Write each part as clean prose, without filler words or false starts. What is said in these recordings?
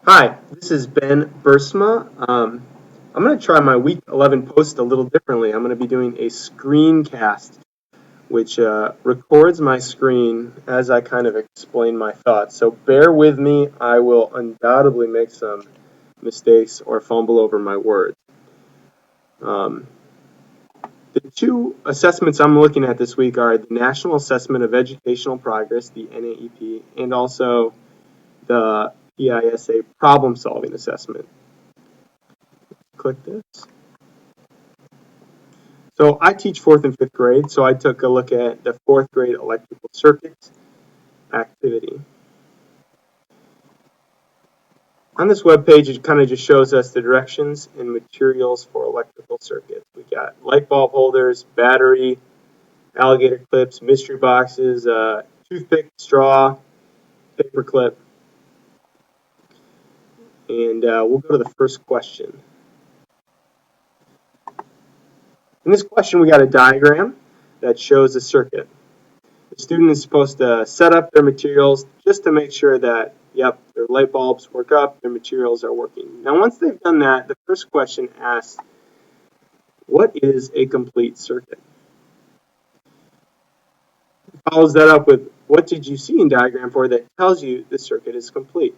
Hi, this is Ben Bursma. I'm going to try my week 11 post a little differently. I'm going to be doing a screencast, which records my screen as I kind of explain my thoughts. So bear with me. I will undoubtedly make some mistakes or fumble over my words. Um, the two assessments I'm looking at this week are the National Assessment of Educational Progress, the NAEP, and also the PISA Problem Solving Assessment. Click this. So I teach fourth and fifth grade, so I took a look at the fourth grade electrical circuits activity. On this web page, it kind of just shows us the directions and materials for electrical circuits. We got light bulb holders, battery, alligator clips, mystery boxes, toothpick, straw, paper clip, and we'll go to the first question. In this question, we got a diagram that shows a circuit. The student is supposed to set up their materials just to make sure that, yep, their light bulbs work up, their materials are working. Now, once they've done that, the first question asks, what is a complete circuit? It follows that up with, what did you see in diagram 4 that tells you the circuit is complete?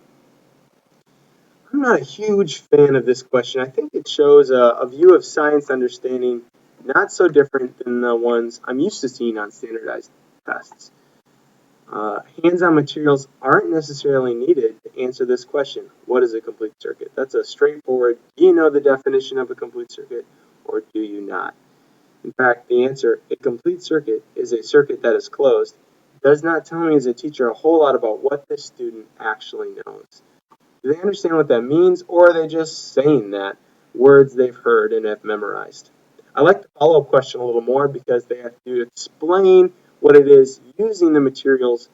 I'm not a huge fan of this question. I think it shows a view of science understanding not so different than the ones I'm used to seeing on standardized tests. Hands-on materials aren't necessarily needed to answer this question. What is a complete circuit? That's a straightforward, do you know the definition of a complete circuit or do you not? In fact, the answer, a complete circuit, is a circuit that is closed, does not tell me as a teacher a whole lot about what the student actually knows. Do they understand what that means, or are they just saying that, words they've heard and have memorized? I like the follow-up question a little more because they have to explain what it is using the materials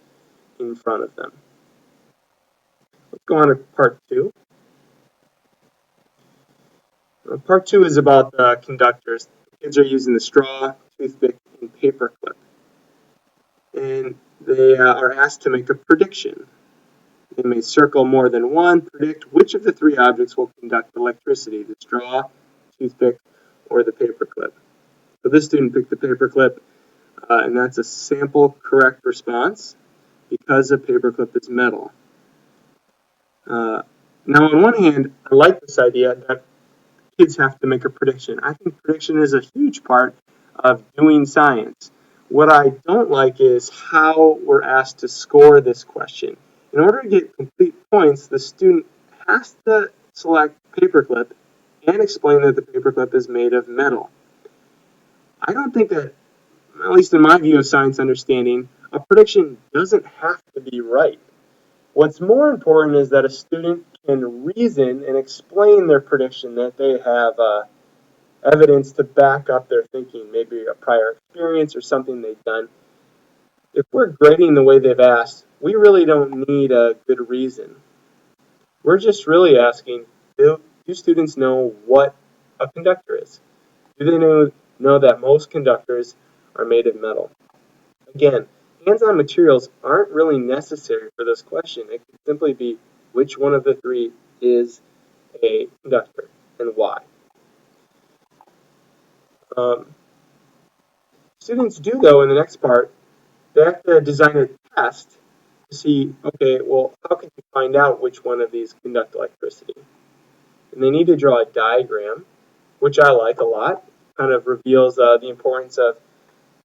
in front of them. Let's go on to part two. Part two is about the conductors. Kids are using the straw, toothpick, and paper clip. And they are asked to make a prediction. They may circle more than one, predict which of the three objects will conduct electricity, the straw, toothpick, or the paper clip. So this student picked the paper clip, and that's a sample correct response because a paper clip is metal. Now, on one hand, I like this idea that kids have to make a prediction. I think prediction is a huge part of doing science. What I don't like is how we're asked to score this question. In order to get complete points, the student has to select paperclip and explain that the paperclip is made of metal. I don't think that, at least in my view of science understanding, a prediction doesn't have to be right. What's more important is that a student can reason and explain their prediction, that they have evidence to back up their thinking, maybe a prior experience or something they've done. If we're grading the way they've asked, we really don't need a good reason. We're just really asking, do students know what a conductor is? Do they know that most conductors are made of metal? Again, hands-on materials aren't really necessary for this question. It could simply be which one of the three is a conductor and why. Um, Students do, though, in the next part, they have to design a test to see, okay, well, how can you find out which one of these conduct electricity? And they need to draw a diagram, which I like a lot. Kind of reveals the importance of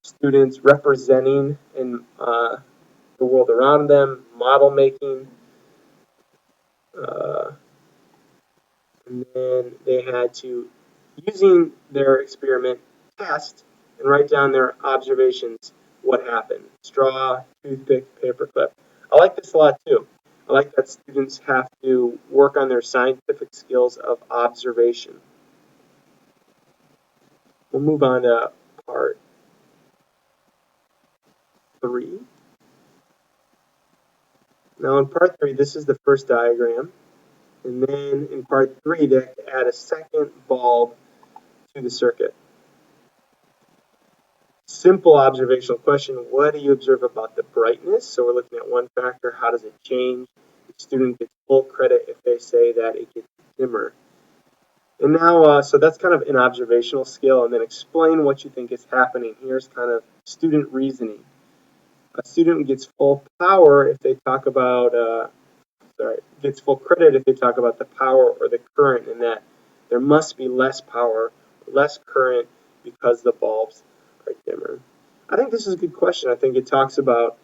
students representing in the world around them, model making, uh, and then they had to, using their experiment, test and write down their observations, what happened. Straw, toothpick, paperclip. I like this a lot too. I like that students have to work on their scientific skills of observation. We'll move on to part 3. Now in part 3, this is the first diagram. And then in part 3, they have to add a second bulb to the circuit. Simple observational question, what do you observe about the brightness? So we're looking at one factor, how does it change? student gets full credit if they say that it gets dimmer. And now, so that's kind of an observational skill, and then explain what you think is happening. Here's kind of student reasoning. A student gets full power if they talk about, gets full credit if they talk about the power or the current, and that there must be less power, less current because the bulbs are dimmer. I think this is a good question. I think it talks about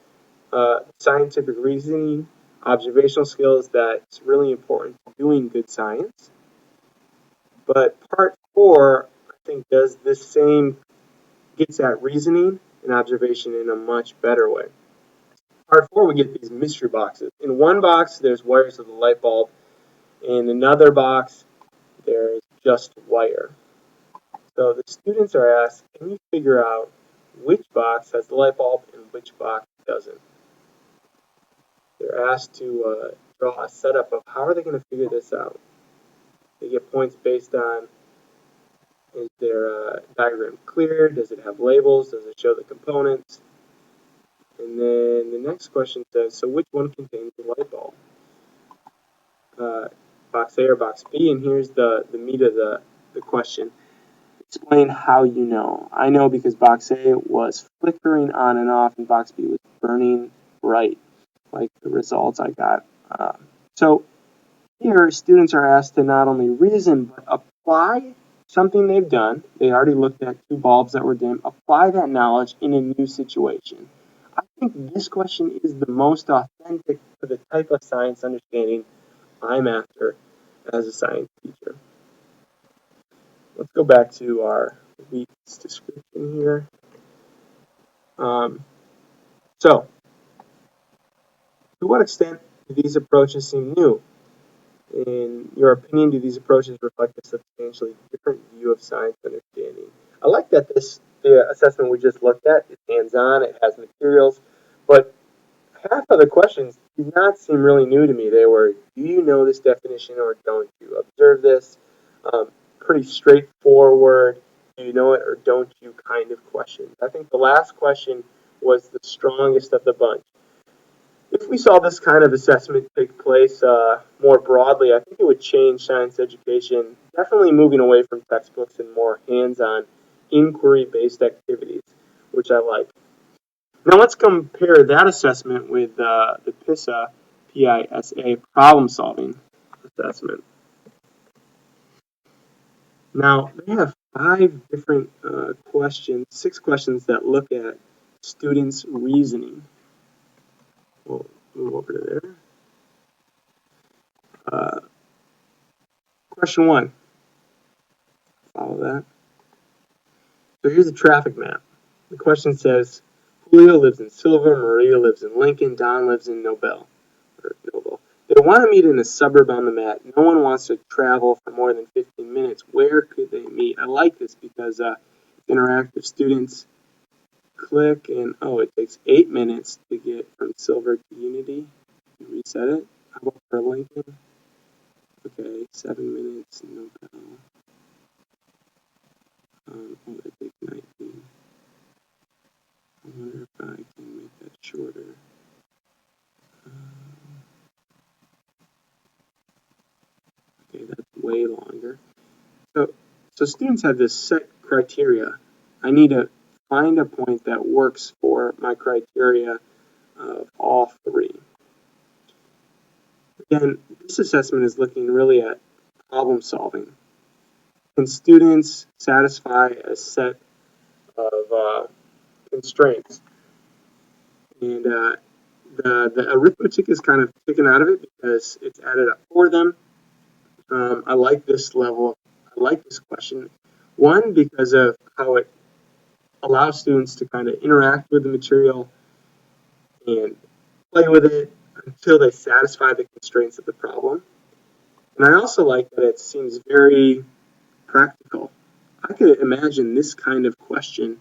scientific reasoning, observational skills that's really important to doing good science. But part 4, I think, does this same, gets at reasoning and observation in a much better way. Part 4, we get these mystery boxes. In one box, there's wires of the light bulb. In another box, there's just wire. So the students are asked, can you figure out which box has the light bulb and which box doesn't? They're asked to draw a setup of how are they going to figure this out. They get points based on, is their diagram clear? Does it have labels? Does it show the components? And then the next question says, so which one contains the light bulb? Box A or box B? And here's the meat of the question. Explain how you know. I know because box A was flickering on and off and box B was burning bright, like the results I got. So here, students are asked to not only reason, but apply something they've done. They already looked at 2 bulbs that were dim. Apply that knowledge in a new situation. I think this question is the most authentic to the type of science understanding I'm after as a science teacher. Let's go back to our week's description here. So, to what extent do these approaches seem new? In your opinion, do these approaches reflect a substantially different view of science understanding? I like that the assessment we just looked at is hands-on, it has materials, but half of the questions did not seem really new to me. They were, do you know this definition or don't you? Observe this. Pretty straightforward, do you know it or don't you kind of questions. I think the last question was the strongest of the bunch. If we saw this kind of assessment take place more broadly, I think it would change science education, definitely moving away from textbooks and more hands-on, inquiry-based activities, which I like. Now let's compare that assessment with the PISA, P-I-S-A, problem-solving assessment. Now, they have 5 different questions, 6 questions that look at students' reasoning. We'll move over to there. Question 1. Follow that. So here's a traffic map. The question says, Julio lives in Silver, Maria lives in Lincoln, Don lives in Noble. They want to meet in a suburb on the map. No one wants to travel for more than 15 minutes. Where could they meet? I like this because interactive. Students click and, it takes 8 minutes to get from Silver to Unity. Reset it. How about for Lincoln? Okay, 7 minutes, Nobel. It takes 19. I wonder if I can make that shorter. Okay, that's way longer. So students have this set criteria. I need to find a point that works for my criteria of all 3. Again, this assessment is looking really at problem solving. Can students satisfy a set of constraints? And the arithmetic is kind of taken out of it because it's added up for them. I like this level. I like this question. 1, because of how it allows students to kind of interact with the material and play with it until they satisfy the constraints of the problem. And I also like that it seems very practical. I could imagine this kind of question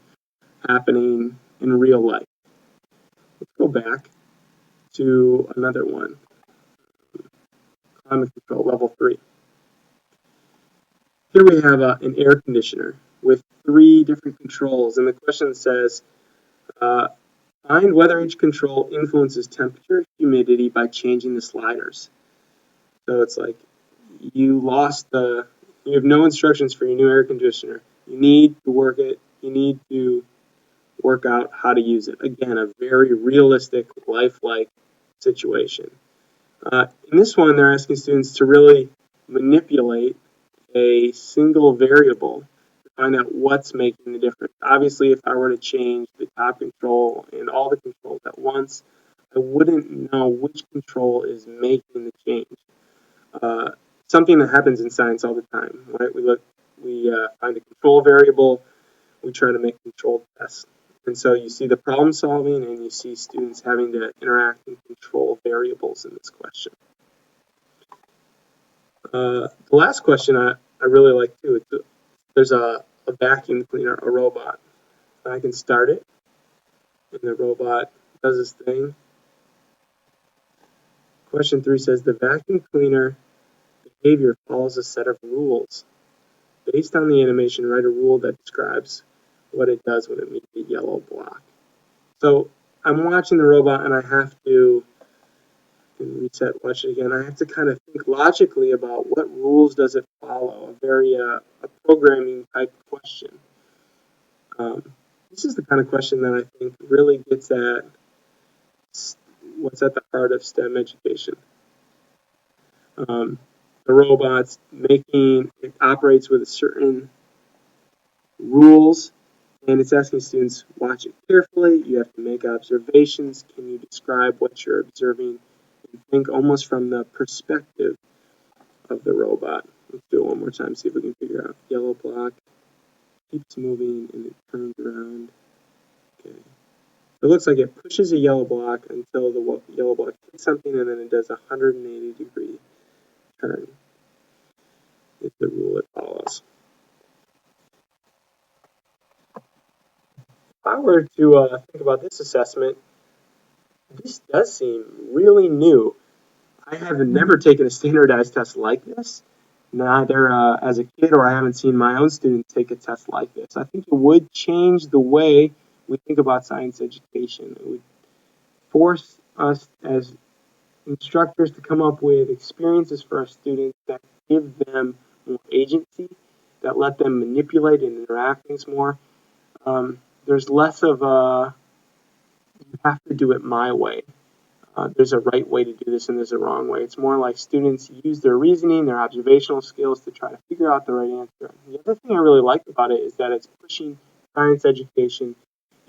happening in real life. Let's go back to another one. Climate control, level 3. Here we have an air conditioner with 3 different controls, and the question says, Find whether each control influences temperature, humidity by changing the sliders. So it's like you have no instructions for your new air conditioner. You need to work it. You need to work out how to use it. Again, a very realistic, lifelike situation. In this one, they're asking students to really manipulate a single variable to find out what's making the difference. Obviously, if I were to change the top control and all the controls at once, I wouldn't know which control is making the change. Uh, Something that happens in science all the time, right? We find a control variable, we try to make controlled tests. And so you see the problem solving and you see students having to interact and control variables in this question. The last question I really like too. There's a vacuum cleaner, a robot. I can start it, and the robot does this thing. Question 3 says the vacuum cleaner behavior follows a set of rules. Based on the animation, write a rule that describes what it does when it meets the yellow block. So I'm watching the robot, and I have to watch it again. I have to kind of think logically about what rules does it follow. A programming type question. This is the kind of question that I think really gets at what's at the heart of STEM education. The robot's it operates with certain rules, and it's asking students, watch it carefully, you have to make observations, can you describe what you're observing, and think almost from the perspective of the robot. Let's do it one more time, see if we can figure out. Yellow block keeps moving and it turns around. Okay. It looks like it pushes a yellow block until the yellow block hits something, and then it does a 180-degree turn. Is the rule it follows. If I were to think about this assessment, this does seem really new. I have never taken a standardized test like this, neither as a kid or I haven't seen my own students take a test like this. I think it would change the way we think about science education. It would force us as instructors to come up with experiences for our students that give them more agency, that let them manipulate and interact things more. There's less of a, you have to do it my way. There's a right way to do this and there's a wrong way. It's more like students use their reasoning, their observational skills to try to figure out the right answer. The other thing I really like about it is that it's pushing science education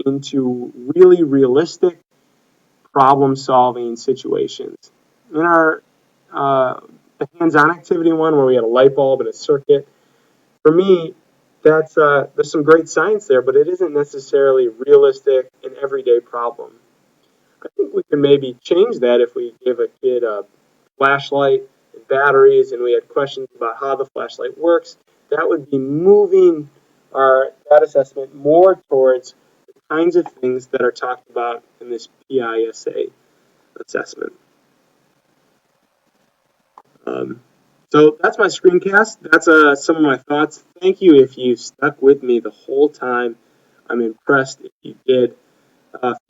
into really realistic problem-solving situations. In our the hands-on activity one where we had a light bulb and a circuit, for me, there's some great science there, but it isn't necessarily realistic and everyday problem. I think we can maybe change that if we give a kid a flashlight and batteries and we had questions about how the flashlight works. That would be moving that assessment more towards the kinds of things that are talked about in this PISA assessment. So that's my screencast. That's some of my thoughts. Thank you if you stuck with me the whole time. I'm impressed if you did.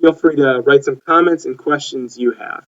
Feel free to write some comments and questions you have.